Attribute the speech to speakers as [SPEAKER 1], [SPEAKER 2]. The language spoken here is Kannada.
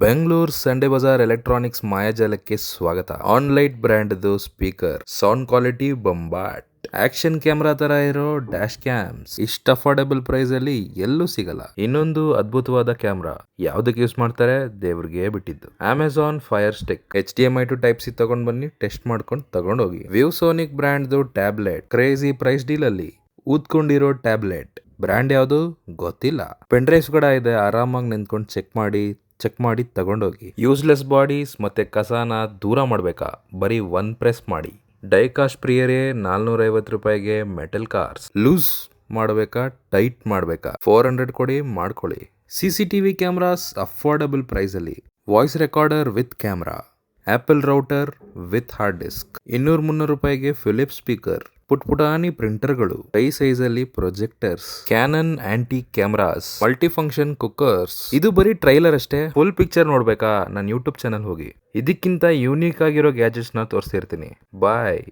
[SPEAKER 1] ಬೆಂಗಳೂರು ಸಂಡೇ ಬಜಾರ್ ಎಲೆಕ್ಟ್ರಾನಿಕ್ಸ್ ಮಾಯಾಜಾಲಕ್ಕೆ ಸ್ವಾಗತ. ಆನ್ಲೈಟ್ ಬ್ರ್ಯಾಂಡ್ದು ಸ್ಪೀಕರ್, ಸೌಂಡ್ ಕ್ವಾಲಿಟಿ ಬೊಂಬಾಟ್, ಆಕ್ಷನ್ ಕ್ಯಾಮ್ರಾ ತರ ಇರೋ ಡ್ಯಾಶ್ ಕ್ಯಾಮ್ಸ್ ಇಷ್ಟ ಅಫೋರ್ಡೆಬಲ್ ಪ್ರೈಸ್ ಅಲ್ಲಿ ಎಲ್ಲೂ ಸಿಗಲ್ಲ. ಇನ್ನೊಂದು ಅದ್ಭುತವಾದ ಕ್ಯಾಮ್ರಾ ಯಾವ್ದಕ್ಕೆ ಯೂಸ್ ಮಾಡ್ತಾರೆ ದೇವ್ರಿಗೆ ಬಿಟ್ಟಿದ್ದು. Amazon Fire Stick HDMI to type C ತಗೊಂಡ್ ಬನ್ನಿ, ಟೆಸ್ಟ್ ಮಾಡ್ಕೊಂಡು ತಗೊಂಡೋಗಿ. ವ್ಯೂಸೋನಿಕ್ ಬ್ರ್ಯಾಂಡ್ದು ಟ್ಯಾಬ್ಲೆಟ್ ಕ್ರೇಜಿ ಪ್ರೈಸ್ ಡೀಲ್ ಅಲ್ಲಿ ಊದ್ಕೊಂಡಿರೋ ಟ್ಯಾಬ್ಲೆಟ್. ಬ್ರ್ಯಾಂಡ್ ಯಾವುದು ಗೊತ್ತಿಲ್ಲ. ಪೆನ್ ಡ್ರೈವ್ಸ್ ಕೂಡ ಇದೆ, ಆರಾಮಾಗಿ ನಿಂತ್ಕೊಂಡು ಚೆಕ್ ಮಾಡಿ ತಗೊಂಡೋಗಿ. ಯೂಸ್ಲೆಸ್ ಬಾಡೀಸ್ ಮತ್ತೆ ಕಸಾನ ದೂರ ಮಾಡ್ಬೇಕಾ, ಬರೀ ಒನ್ ಪ್ರೆಸ್ ಮಾಡಿ. ಡೈಕಾಸ್ಟ್ ಪ್ರಿಯರೇ, 450 ರೂಪಾಯಿಗೆ ಮೆಟಲ್ ಕಾರ್ಸ್. ಲೂಸ್ ಮಾಡಬೇಕಾ ಟೈಟ್ ಮಾಡಬೇಕಾ, 400 ಕೊಡಿ ಮಾಡ್ಕೊಳ್ಳಿ. CCTV ಕ್ಯಾಮ್ರಾಸ್ ಅಫೋರ್ಡಬಲ್ ಪ್ರೈಸ್ ಅಲ್ಲಿ. Voice recorder with camera, Apple router with hard disk. 200-300 ರೂಪಾಯಿಗೆ ಫಿಲಿಪ್ಸ್ ಸ್ಪೀಕರ್. ಪುಟಾಣಿ ಪ್ರಿಂಟರ್ಗಳು, ಕೈ ಸೈಜ್ ಅಲ್ಲಿ projectors, Canon anti cameras, multi function cookers. ಇದು ಬರೀ ಟ್ರೈಲರ್ ಅಷ್ಟೇ. ಫುಲ್ ಪಿಕ್ಚರ್ ನೋಡ್ಬೇಕಾ, ನನ್ನ ಯೂಟ್ಯೂಬ್ ಚಾನಲ್ ಹೋಗಿ. ಇದಕ್ಕಿಂತ ಯೂನಿಕ್ ಆಗಿರೋ ಗ್ಯಾಜೆಟ್ಸ್ ನ ತೋರಿಸ್ತಿರ್ತೀನಿ. ಬಾಯ್.